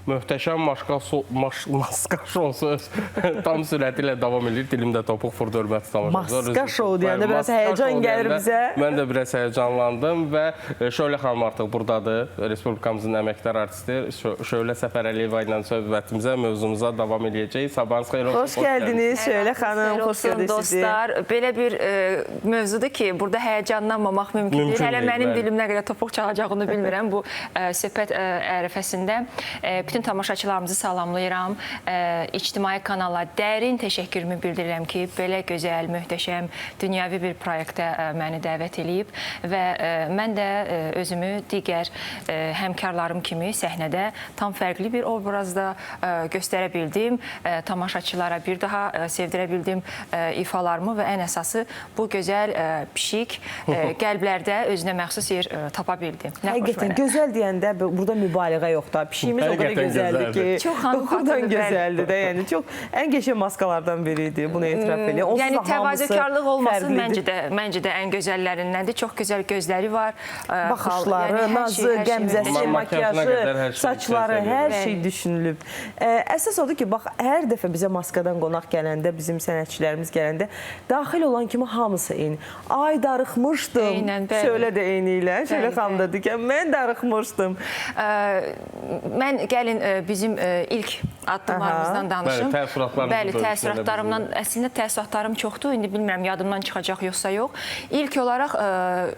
möhtəşəm maska şousu tam sürəti ilə davam edir. Dilimdə topuq vurdu, hörmətli tamaşaçılar. Maska şou deyəndə biraz həyəcan gəlir bizə. Mən də biraz həyəcanlandım və Şölə xanım artıq buradadır. Respublikamızın əməkdar artisti Şölə Səfərəliyeva ilə söhbətimizə, mövzumuza davam edəcəyik. Sabahınız xeyir olsun. Xoş gəldiniz Şölə xanım, xoş gördük sizi. Dostlar, belə bir mövzudur ki, burada həyəcanlanmamaq mümkün deyil. Hələ mənim dilim nə qədər topuq çalacağını bilmirəm bu söhbət ərəfəsində. Bütün tamaşaçılarımızı salamlayıram. İctimai kanala dərin təşəkkürümü bildirirəm ki, belə gözəl, möhtəşəm, dünyəvi bir proyektə məni dəvət edib və mən də özümü digər həmkarlarım kimi səhnədə tam fərqli bir obrazda göstərə bildim. Tamaşaçılara bir daha sevdirə bildim ifalarımı və ən əsası bu gözəl, pişik qəlblərdə özünə məxsus yer tapa bildi. Həqiqətən, gözəl deyəndə burada mübaliğə yoxdur. Pişiyimiz o qədər gözəldir ki, doğrudan gözəldir də. Yəni çox ən qəşəng maskalardan biriydi. Bunu etiraf edirəm. Yəni təvazökarlıq olması məncə də ən gözəllərindəndir. Çox gözəl gözləri var. Baxışları, nazı, qəmzəsi, makyajı, saçları, hər şey düşünülüb. Əsas odur ki, bax, hər dəfə bizə maskadan qonaq gələndə, bizim sənətçilərimiz gələndə daxil olan kimi hamısı eyni. Ay, darıxmışdım. Şölə də eyni ilə. Şölə xanım da deyir ki, mən darıxmışdım. Mən gəlin bizim ilk addımlarımızdan danışım. Bəli, təəssüratlarımdan, əslində təəssüratlarım çoxdur. İndi bilmirəm, yadımdan çıxacaq yoxsa yox. İlk olaraq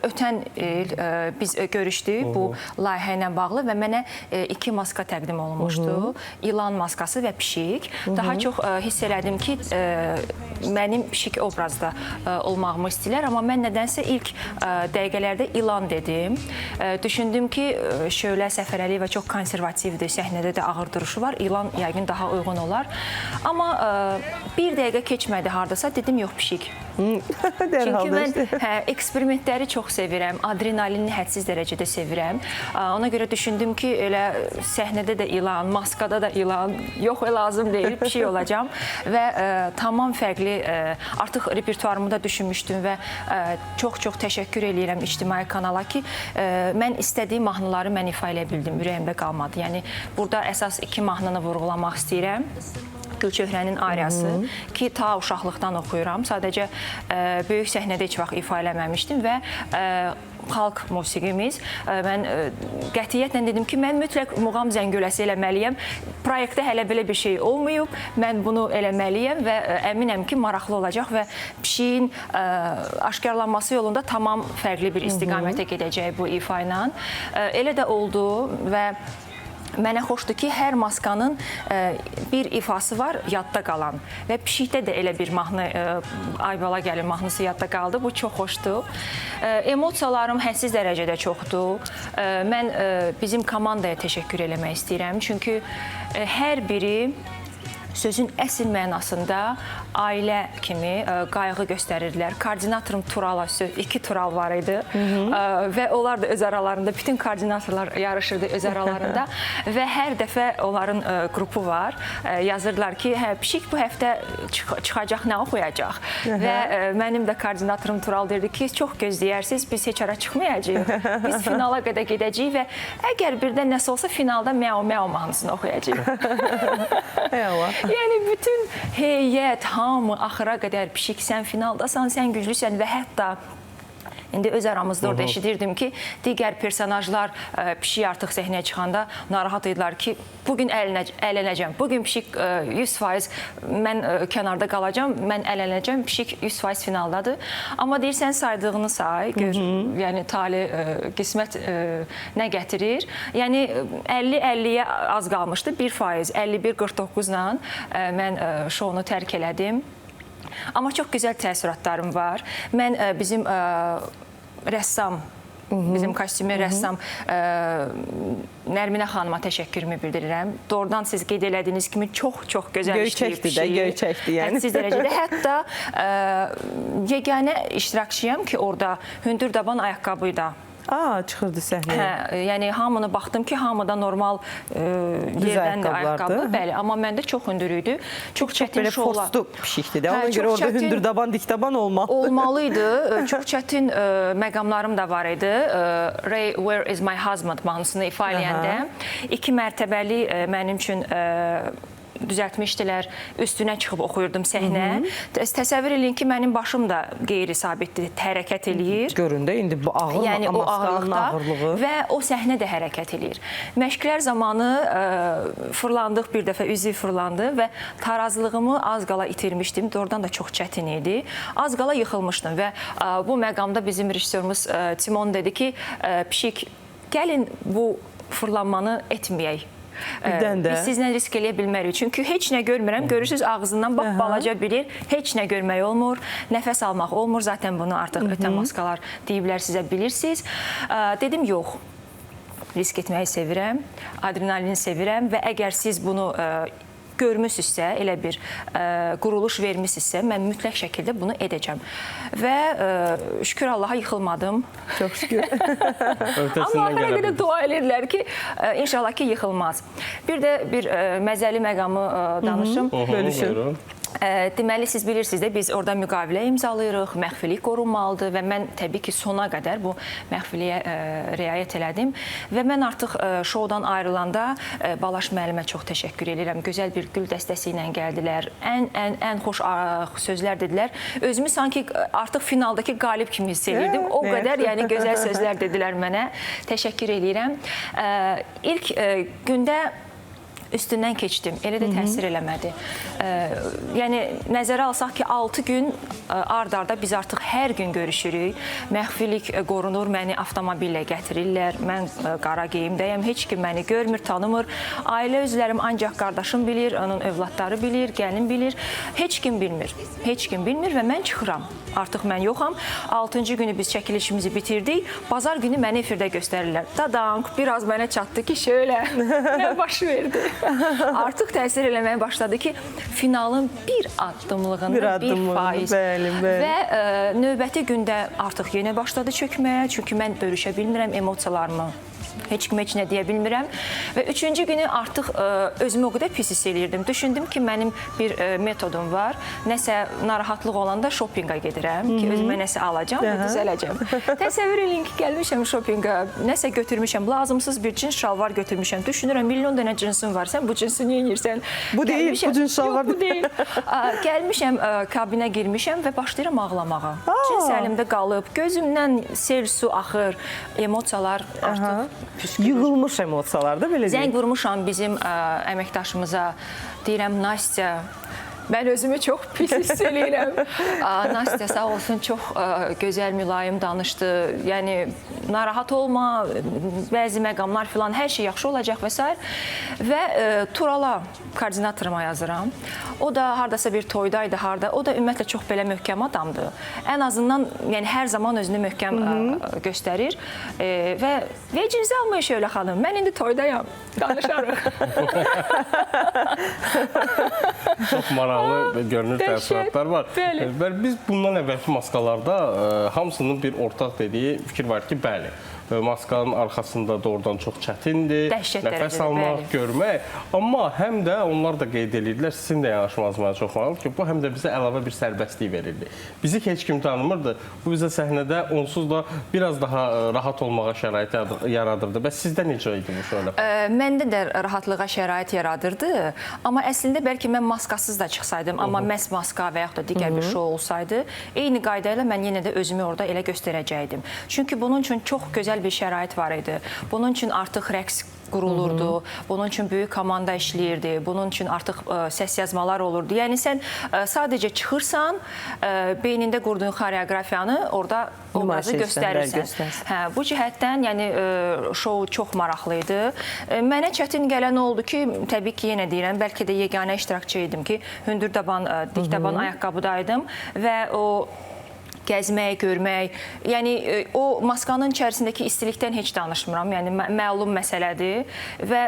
ötən il biz görüşdük bu layihə ilə bağlı və mənə 2 maska təqdim olunmuşdu. İlan maskası və pişik. Daha çox hiss elədim ki, mənim pişik obrazda olmağımı istəyirlər, amma mən nədənsə ilk dəqiqələrdə ilan dedim. Düşündüm ki, Şölə Səfərəliyeva çox konservativdir, səhnədə də ağır duruşu var. İlan yəqin daha uyğun olar. Amma bir dəqiqə keçmədi hardasa, dedim yox, pişik. Çünki mən eksperimentləri çox sevirəm, adrenalini hədsiz dərəcədə sevirəm. Ona görə düşündüm ki, elə səhnədə də ilan, maskada da ilan, yox, lazım deyil, pişik olacam və tamam fərqli, artıq repertuarımı da düşünmüşdüm və çox-çox təşəkkür edirəm İctimai kanala ki, mən istədiyim mahnıları mən ifa edə bildim, ürəyimdə qalmadı. Yəni, burada əsas 2 mahnını vurğulamaq istəyirəm. Gülçöhrənin Aryası ki, ta uşaqlıqdan oxuyuram. Sadəcə böyük səhnədə heç vaxt ifa eləməmişdim və xalq musiqimiz. Mən qətiyyətlə dedim ki, mən mütləq muğam zəngüləsi eləməliyəm. Proyektdə hələ belə bir şey olmayıb. Mən bunu eləməliyəm və əminəm ki, maraqlı olacaq və pişiyin aşkarlanması yolunda tamam fərqli bir istiqamətə gedəcək bu ifa ilə. Elə də oldu və mənə xoşdur ki, hər maskanın bir ifası var, yadda qalan və pişikdə də elə bir mahnı, Aybala gəlir mahnısı yadda qaldı. Bu çox xoşdur. Emosiyalarım hədsiz dərəcədə çoxdur. Mən bizim komandaya təşəkkür eləmək istəyirəm. Çünki hər biri sözün əsl mənasında ailə kimi qayğı göstərirdilər. Koordinatorum Turala, 2 Tural var idi və onlar da öz aralarında, bütün koordinatorlar yarışırdı öz aralarında və hər dəfə onların qrupu var. Yazırlar ki, pişik bu həftə çıxacaq, nə oxuyacaq? Və mənim də koordinatorum Tural deyirdi ki, çox gözləyərsiniz, biz heç ara çıxmayacağıq. Biz finala qədər gedəcəyik və əgər birdən nəsə olsa, finalda Məo mahnısını oxuyacağıq. Yəni, bütün heyət, hamı, axıra qədər pişik, sən finaldasan, sən güclüsən və hətta İndi öz aramızda orada eşidirdim ki, digər personajlar pişik artıq səhnəyə çıxanda narahat edirlər ki, bugün ələnəcəm, bugün pişik 100% mən kənarda qalacam, mən ələnəcəm, pişik 100% finaldadır. Amma deyirsən, saydığını say, gör, yəni tali, qismət nə gətirir. Yəni 50-50-yə az qalmışdı, 1%, 51-49-la mən şounu tərk elədim. Amma çox gözəl təəssüratlarım var. Mən bizim rəssam, bizim kostyumer rəssam Nərminə xanıma təşəkkürümü bildirirəm. Doğrudan siz qeyd elədiyiniz kimi çox-çox gözəl işləyib pişiyi. Göyçəkdir yəni. Hədsiz dərəcədə. Hətta yeganə iştirakçıyam ki, orada hündür daban ayaqqabıyla Çıxırdı səhnəyə. Hə, yəni hamını baxdım ki, hamıda normal yerdən də ayaqqabı. Bəli, amma məndə çox hündür idi. Çox çətin şovlar. Belə postlu pişikdir də. Ona görə orada hündürdaban, dikdaban olmalı. Olmalıydı. Çox çətin məqamlarım da var idi. Ray, where is my husband mahnısını ifa eləyəndə 2 mərtəbəli mənim üçün düzəltmişdilər, üstünə çıxıb oxuyurdum səhnə. Təsəvvür eləyin ki, mənim başım da qeyri-sabitdir, hərəkət eləyir. Görün də, indi bu ağır, yəni, o ağırlıqda və o səhnə də hərəkət eləyir. Məşqlər zamanı fırlandıq, bir dəfə üzü fırlandı və tarazlığımı az qala itirmişdim. Doğrudan da çox çətin idi. Az qala yıxılmışdım və bu məqamda bizim rejissorumuz Timon dedi ki, Pişik, gəlin bu fırlanmanı etməyək. Biz sizlə risk eləyə bilmərik. Çünki heç nə görmürəm. Görürsünüz, ağzından bax balaca bilir. Heç nə görmək olmur. Nəfəs almaq olmur. Zaten bunu artıq ötən maskalar deyiblər, sizə bilirsiniz. Dedim, yox. Risk etməyi sevirəm. Adrenalini sevirəm və əgər siz bunu görmüsünüzsə, elə bir quruluş vermişsinizsə, mən mütləq şəkildə bunu edəcəm. Və şükür Allaha yıxılmadım. Çox şükür. Amma axıra qədər dua edirlər ki, inşallah ki, yıxılmaz. Bir də bir məzəli məqamı danışım. Bölüşün. Deməli, siz bilirsiniz də, biz orada müqavilə imzalayırıq, məxfilik qorunmalıdır və mən təbii ki, sona qədər bu məxfiliyə riayət elədim və mən artıq şoudan ayrılanda Balaş müəllimə çox təşəkkür edirəm. Gözəl bir gül dəstəsi ilə gəldilər, ən xoş sözlər dedilər. Özümü sanki artıq finaldakı qalib kimi hiss edirdim. O qədər, yəni gözəl sözlər dedilər mənə. Təşəkkür edirəm. İlk gündə üstündən keçdim. Elə də təsir eləmədi. Yəni, nəzərə alsaq ki, 6 gün ard-arda biz artıq hər gün görüşürük. Məxfilik qorunur, məni avtomobillə gətirirlər. Mən qara geyimdəyəm, heç kim məni görmür, tanımır. Ailə üzvlərim ancaq qardaşım bilir, onun övladları bilir, gəlin bilir. Heç kim bilmir. Heç kim bilmir və mən çıxıram. Artıq mən yoxam. 6-cı günü biz çəkilişimizi bitirdik. Bazar günü məni efirdə göstərirlər. Dadank, biraz mənə çatdı ki, şöyle, nə baş verdi? Artıq təsir eləməyə başladı ki, finalın bir addımlığında 1%. Və növbəti gündə artıq yenə başladı çökməyə. Çünki mən bölüşə bilmirəm emosiyalarımı. Heç kimə heç nə deyə bilmirəm. Və 3-cü günü artıq özümü o qədər pis hiss eləyirdim. Düşündüm ki, mənim bir metodum var. Nəsə narahatlıq olanda şopinqa gedirəm ki, özümə nəsə alacam və düzələcəm. Təsəvvür eləyin ki, gəlmişəm şopinqa, nəsə götürmüşəm, lazımsız bir cins şalvar götürmüşəm. Düşünürəm, milyon dənə cinsin var, sən bu cinsi niyə yeyirsən? Bu deyil, bu cins şalvar. Yox, bu deyil. Gəlmişəm, kabinə girmişəm və başlayıram ağlamağa. Cins əlimdə qalıb, gözümdən sel su axır, emosiyalar artıq yığılmış emosiyalarda belə deyil. Zəng vurmuşam bizim əməkdaşımıza, deyirəm, Nastya, mən özümü çox pis hiss eləyirəm. Nastya sağ olsun, çox gözəl, mülayim danışdı. Yəni, narahat olma, bəzi məqamlar filan, hər şey yaxşı olacaq və s. Və Turala, koordinatoruma yazıram. O da haradasa bir toydaydı, harada. O da ümumiyyətlə çox belə möhkəm adamdır. Ən azından, yəni hər zaman özünü möhkəm göstərir. Və vecinizi almayın şöyle xanım, mən indi toydayam, danışarıq. Çox maraqlı görünür təəssüratlar var. Biz bundan əvvəlki maskalarda hamısının bir ortaq dediyi fikir var ki, bəli, maskanın arxasında doğrudan çox çətindir, nəfəs almaq, görmək. Amma həm də onlar da qeyd edirlər, sizin də yanaşmanız mənə çox maraqlı ki, bu həm də bizə əlavə bir sərbəstlik verirdi. Bizi heç kim tanımırdı. Bu bizə səhnədə onsuz da biraz daha rahat olmağa şərait yaradırdı. Bəs sizdə necə idi bu şöyle? Məndə də rahatlığa şərait yaradırdı. Amma əslində bəlkə mən maskasız da çıxsaydım, amma məhz maska və yaxud da digər bir şou olsaydı, eyni qayda ilə mən yenə də özümü orada elə göstərəcəkdim. Çünki bunun üçün çox gözəl bir şərait var idi. Bunun üçün artıq rəqs qurulurdu, bunun üçün böyük komanda işləyirdi, bunun üçün artıq səs yazmalar olurdu. Yəni sən sadəcə çıxırsan, beynində qurduğun xoreografiyanı orada obrazı göstərirsən. Bu cəhətdən yəni şou çox maraqlı idi. Mənə çətin gələn oldu ki, təbii ki, yenə deyirəm, bəlkə də yeganə iştirakçı idim ki, hündürdaban, dikdaban ayaqqabıdaydım və o gəzmək, görmək, yəni o maskanın içərisindəki istilikdən heç danışmıram, yəni məlum məsələdir və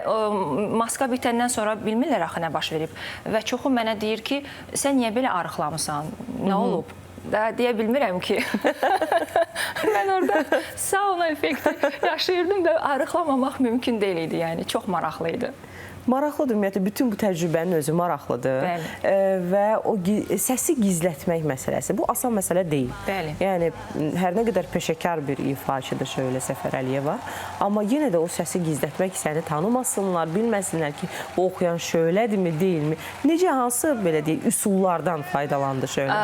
maska bitəndən sonra bilmirlər axı nə baş verib və çoxu mənə deyir ki, sən niyə belə arıqlamısan, nə olub? da deyə bilmirəm ki, mən orada sauna effekti yaşayırdım və arıqlamamaq mümkün deyil idi, yəni çox maraqlı idi. Maraqlıdır, ümumiyyətlə, bütün bu təcrübənin özü maraqlıdır. Bəli. Və o səsi gizlətmək məsələsi, bu asan məsələ deyil. Bəli. Yəni, hər nə qədər peşəkar bir ifaçıdır Şölə Səfər Əliyeva, amma yenə də o səsi gizlətmək, səni tanımasınlar, bilməsinlər ki, o oxuyan Şölədirmi, deyilmi? Necə, hansı, belə deyək, üsullardan faydalandı Şölə?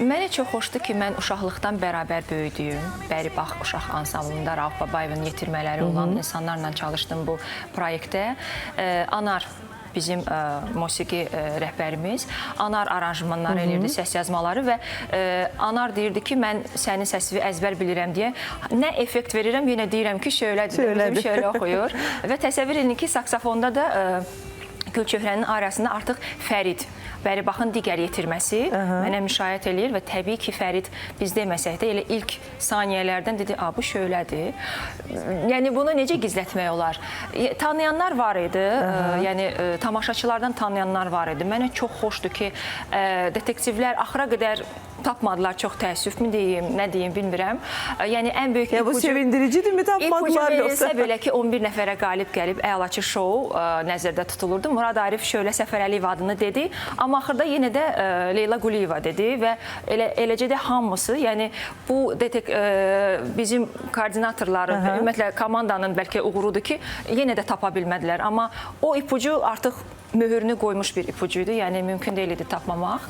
Mənə çox xoşdur ki, mən uşaqlıqdan bərabər böyüdüyüm, Bəri Bax uşaq ansamblında Rauf Babayevin yetirmələri olan insanlarla çalışdım bu proyektdə. Anar bizim musiqi rəhbərimiz, Anar aranjmanları elirdi, səs yazmaları və Anar deyirdi ki, mən sənin səsini əzbər bilirəm deyə nə effekt verirəm, yenə deyirəm ki, Şölədir, bizim Şölə oxuyur və təsəvvür edin ki, saksafonda da Gülçöhrənin arasında artıq Fərid, Bəri Baxın digər yetirməsi mənə müşayiət eləyir və təbii ki, Fərid biz deməsək də elə ilk saniyələrdən dedi, bu Şölədir. Yəni, bunu necə gizlətmək olar? Tanıyanlar var idi, yəni tamaşaçılardan tanıyanlar var idi. Mənə çox xoşdur ki, detektivlər axıra qədər tapmadılar, çox təəssüfmü deyim, nə deyim, bilmirəm. Yəni, ən böyük ipucu... Bu sevindiricidirmi, tapmadılar yoxsa? İpucu yoxsa? verilsə belə ki, 11 nəfərə qalib gəlib Əlaçı şou nəzərdə tutulurdu. Murad Arif Şölə Səfər Əliyev adını dedi, amma axırda yenə də Leyla Quliyeva dedi və eləcə də hamısı, yəni bu bizim koordinatorların, ümumiyyətlə komandanın bəlkə uğurudur ki, yenə də tapa bilmədilər. Amma o ipucu artıq möhürünü qoymuş bir ipucuydu, yəni mümkün deyil idi tapmamaq.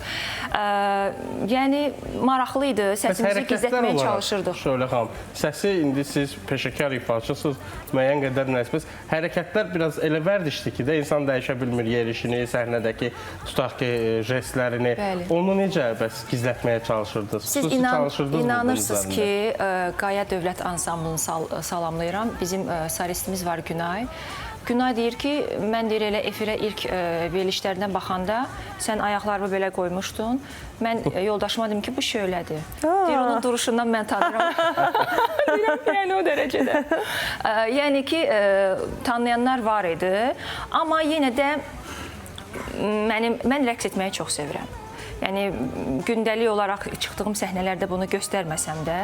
Yəni maraqlı idi, səsimizi gizlətməyə çalışırdıq. Şöyle xanım, səsi indi siz peşəkar ifaçısınız, müəyyən qədər nəsbəz. Hərəkətlər biraz elə vərdişdir ki, insan dəyişə bilmir yerişini, səhnədəki tutaq ki, jestlərini. Onu necə bəs gizlətməyə çalışırdınız? Siz inanırsınız ki, Qaya Dövlət Ansamblını salamlayıram. Bizim solistimiz var Günay. Günay deyir ki, mən deyir elə efirə ilk verilişlərdən baxanda sən ayaqlarımı belə qoymuşdun. Mən yoldaşıma dedim ki, bu Şölədir. Deyir, onun duruşundan mən tanıram. Yəni o dərəcədə. Yəni ki, tanıyanlar var idi. Amma yenə də mən rəqs etməyi çox sevirəm. Yəni, gündəlik olaraq çıxdığım səhnələrdə bunu göstərməsəm də,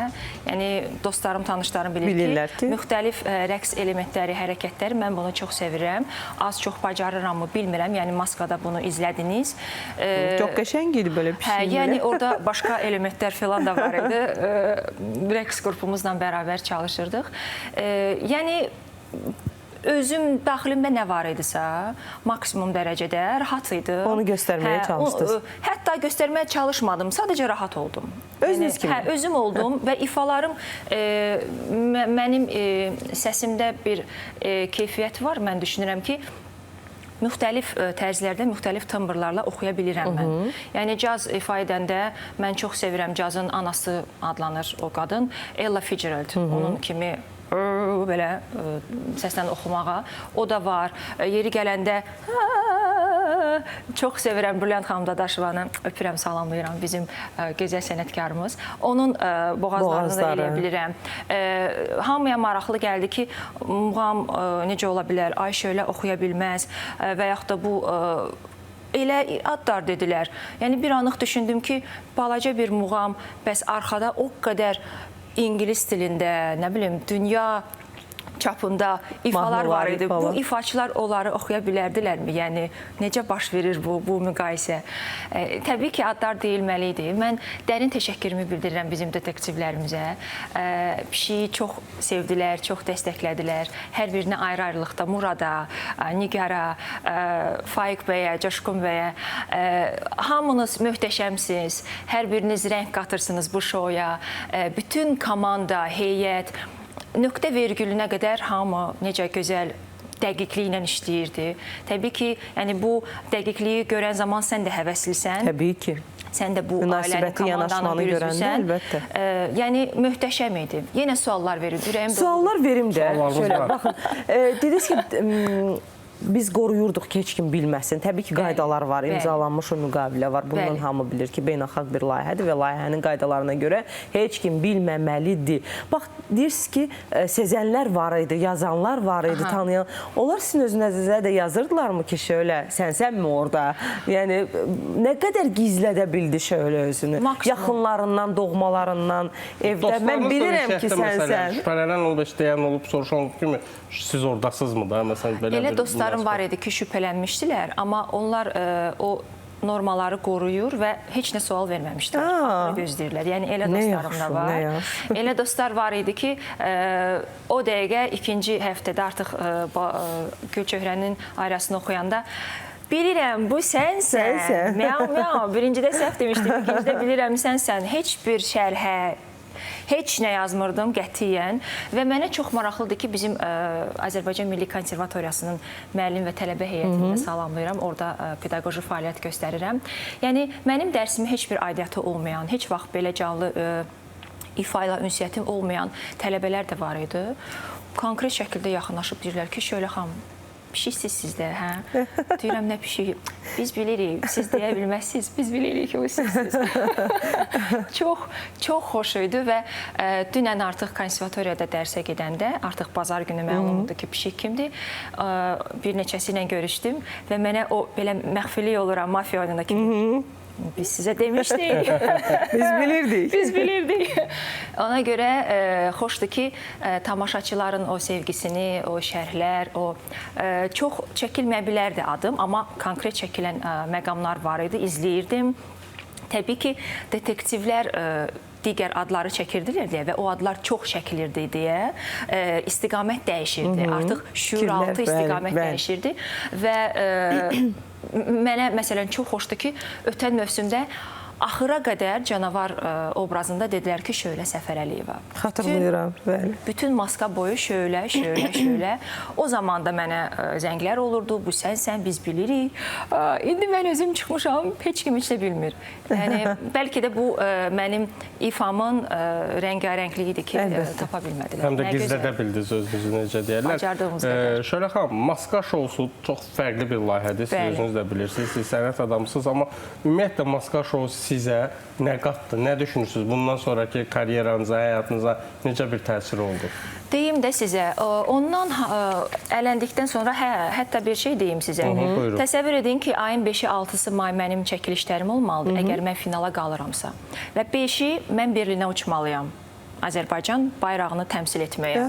yəni, dostlarım, tanışlarım bilir ki, müxtəlif rəqs elementləri, hərəkətləri mən bunu çox sevirəm. Az-çox bacarıram mı, bilmirəm. Yəni, maskada bunu izlədiniz. Çox qəşəng idi belə bir şey. Yəni, orada başqa elementlər falan da var idi. Rəqs qrupumuzla bərabər çalışırdıq. Yəni, özüm daxilimdə nə var idisə, maksimum dərəcədə rahat idi. Onu göstərməyə çalışdınız. Hətta göstərməyə çalışmadım, sadəcə rahat oldum. Özünüz kimi? Hə, özüm oldum və ifalarım, mənim səsimdə bir keyfiyyət var. Mən düşünürəm ki, müxtəlif tərzlərdə, müxtəlif tımbrlarla oxuya bilirəm mən. Yəni, caz ifa edəndə mən çox sevirəm, cazın anası adlanır o qadın, Ella Fitzgerald, onun kimi belə səslə oxumağa. O da var. Yeri gələndə çox sevirəm Brilliant xanım Dadaşovanı, öpürəm, salamlayıram, bizim gözəl sənətkarımız. Onun boğazlarını da eləyə bilirəm. Hamıya maraqlı gəldi ki, muğam necə ola bilər, ay Şölə oxuya bilməz və yaxud da bu elə adlar dedilər. Yəni, bir anlıq düşündüm ki, balaca bir muğam, bəs arxada o qədər İngilis dilində, nə bilim, dünya çapında ifalar var idi. Bu ifaçılar onları oxuya bilərdilərmi? Yəni, necə baş verir bu müqayisə? Təbii ki, adlar deyilməli idi. Mən dərin təşəkkürümü bildirirəm bizim detektivlərimizə. Pişiyi çox sevdilər, çox dəstəklədilər. Hər birinə ayrı-ayrılıqda Murada, Nigara, Faiq bəyə, Coşqun bəyə. Hamınız möhtəşəmsiniz. Hər biriniz rəng qatırsınız bu şoya. Bütün komanda, heyət, nöqtə vergülünə qədər hamı necə gözəl dəqiqliklə işləyirdi. Təbii ki, yəni bu dəqiqliyi görən zaman sən də həvəslisən. Təbii ki. Sən də bu ailənin, komandanın bir üzvüsən. Yəni, möhtəşəm idi. Yenə suallar verir. Suallar verim də. Şöyle, baxın, dediniz ki, biz qoruyurduq ki, heç kim bilməsin. Təbii ki, qaydalar var, imzalanmış o müqavilə var. Bundan hamı bilir ki, beynəlxalq bir layihədir və layihənin qaydalarına görə heç kim bilməməlidir. Bax, deyirsiniz ki, sezənlər var idi, yazanlar var idi, tanıyan. Onlar sizin özünüzə də yazırdılarmı ki, şöyle, sənmi orada? Yəni, nə qədər gizlədə bildi şöyle özünü? Yaxınlarından, doğmalarından, evdə. Mən bilirəm ki, sənsən. Şübhələnən olub, işləyən olub, soruşan olub kimi, siz oradasınızmı da? Elə dostlarım var idi ki, şübhələnmişdilər, amma onlar o normaları qoruyur və heç nə sual verməmişdilər. Gözləyirlər. Yəni, elə dostlarım da var. Elə dostlar var idi ki, o dəqiqə ikinci həftədə artıq Gülçöhrənin ayrasını oxuyanda bilirəm, bu sənsən. Miau, birincidə səhv demişdim, ikincidə bilirəm, sənsən. Heç bir şərhə, heç nə yazmırdım qətiyyən və mənə çox maraqlıdır ki, bizim Azərbaycan Milli Konservatoriyasının müəllim və tələbə heyətini salamlayıram. Orada pedaqoji fəaliyyət göstərirəm. Yəni, mənim dərsimi heç bir aidiyyatı olmayan, heç vaxt belə canlı ifa ilə ünsiyyətim olmayan tələbələr də var idi. Konkret şəkildə yaxınlaşıb deyirlər ki, şöyle xanım, pişiksiz sizdə, hə? Deyirəm, nə pişiyi? Biz bilirik, siz deyə bilməzsiniz, biz bilirik ki, o sizsiniz. Çox xoş idi və dünən artıq konservatoriyada dərsə gedəndə, artıq bazar günü məlum oldu ki, pişik kimdir. Bir neçəsi ilə görüşdüm və mənə o belə məxfilik oluram, mafiya oyununda kimi. Biz sizə demişdik. Biz bilirdik. Ona görə xoşdur ki, tamaşaçıların o sevgisini, o şərhlər, o çox çəkilməyə bilərdi adım, amma konkret çəkilən məqamlar var idi, izləyirdim. Təbii ki, detektivlər digər adları çəkirdilər deyə və o adlar çox çəkilirdi deyə istiqamət dəyişirdi. Artıq şüuraltı istiqamət dəyişirdi və mənə məsələn çox xoşdur ki, ötən mövsümdə axıra qədər canavar obrazında dedilər ki, Şölə Səfərəliyeva. Xatırlayıram, bəli. Bütün maska boyu şöyle. O zaman da mənə zənglər olurdu. Bu sənsən, biz bilirik. İndi mən özüm çıxmışam, heç kim heç də bilmir. Yəni, bəlkə də bu mənim ifamın rəngarəngliyidir ki, tapa bilmədilər. Həm də gizlədə bildiniz özünüzü, necə deyərlər. Bacardığımız qədər. Şöyle xanım, maska şousu çox fərqli bir layihədir. Siz özünüz də bilirsiniz, siz sənət adamısınız, amma ümumiyyətlə maska şousu sizə nə qatdı, nə düşünürsünüz? Bundan sonraki karyeranıza, həyatınıza necə bir təsiri oldu? Deyim də sizə, ondan ələndikdən sonra hətta bir şey deyim sizə. Təsəvvür edin ki, ayın 5-i 6-sı may mənim çəkilişlərim olmalıdır, əgər mən finala qalıramsa. Və 5-i mən Berlinə uçmalıyam, Azərbaycan bayrağını təmsil etməyə.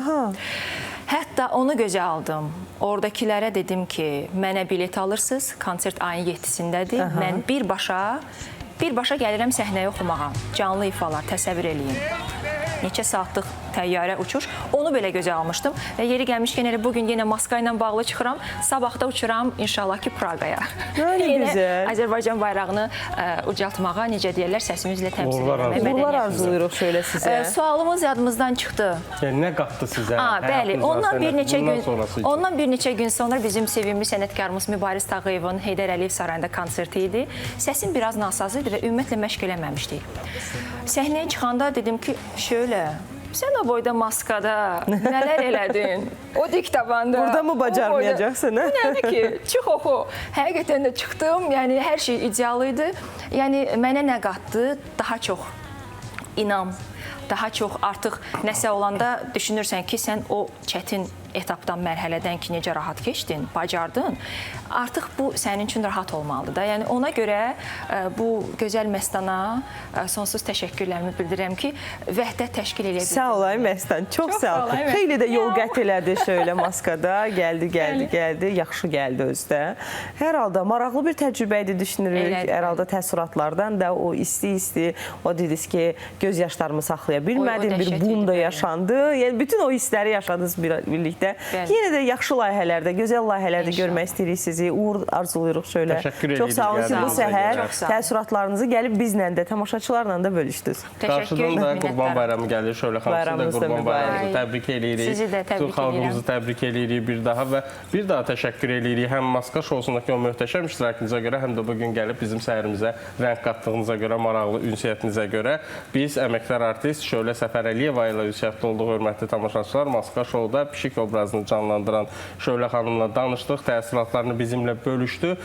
Hətta onu gözə aldım. Oradakilərə dedim ki, mənə bilet alırsınız, konsert ayın 7-sindədir. Mən birbaşa gəlirəm səhnəyə oxumağa. Canlı ifalar, təsəvvür eləyin. Neçə saatlıq təyyarə uçuş. Onu belə gözə almışdım. Və yeri gəlmişkən elə bugün yenə maska ilə bağlı çıxıram. Sabah da uçuram inşallah ki Praqaya. Yenə Azərbaycan bayrağını ucaltmağa, necə deyirlər, səsimizlə təmsil etməyə. Uğurlar arzulayırıq şöyle sizə. Sualımız yadımızdan çıxdı. Yəni nə qatdı sizə? Bəli, ondan bir neçə gün sonra bizim sevimli sənətkarımız Mübariz Tağıyevin Heydər Əliyev sarayında konserti idi. Səsim biraz nasaz idi və ümumiyyətlə məşq eləməmişdik. Səhnəyə çıxanda dedim ki, şöyle, sən o boyda maskada nələr elədin? O dik tabanda. Burada mı bacarmayacaqsın? Bu nədir ki? Çıx oxu. Həqiqətən də çıxdım. Yəni, hər şey ideal idi. Yəni, mənə nə qatdı? Daha çox inam, daha çox artıq nəsə olanda düşünürsən ki, sən o çətin etapdan, mərhələdən ki, necə rahat keçdin, bacardın, artıq bu sənin üçün rahat olmalıdır da. Yəni, ona görə bu gözəl Məstana sonsuz təşəkkürlərimi bildirirəm ki, vəhdət təşkil edə bildim. Sağ olayım Məstan, çox sağ ol. Xeyli də yol qət elədi şöyle maskada, gəldi, yaxşı gəldi özdə. Hər halda maraqlı bir təcrübə idi, düşünürük. Hər halda təəssüratlardan da o isti, o dediniz ki, göz yaşlarımı saxlaya bilmədim, bir bum da yaşandı. Yəni, bütün o hissləri yaşadınız birlikdə. Yenə də yaxşı layihələrdə, gözəl layihələrdə görmək istəyirik sizi. Uğur arzulayırıq şöyle. Çox sağ olun ki, bu səhər təəssüratlarınızı gəlib bizlə də, tamaşaçılarla da bölüşdünüz. Qarşıdan da Qurban Bayramı gəlir. Şöyle xanım, siz də Qurban Bayramınızı təbrik eləyirik. Sizi də təbrik eləyirik. Xalqımızı təbrik eləyirik bir daha və bir daha təşəkkür eləyirik. Həm maska şousundakı o möhtəşəm iştirakınıza görə, həm də bugün gəlib bizim səhərimizə rəng qatdığınıza görə, maraqlı ünsiyyətinizə görə biz əməkdar artist Şölə Səfərəliyeva ilə ünsiyyətdə olduğu hörmətli tamaşaçılar maska şouda pişik obrazını canlandıran Şölə xanımla danışdıq, təəssüratlarını bizimlə bölüşdü.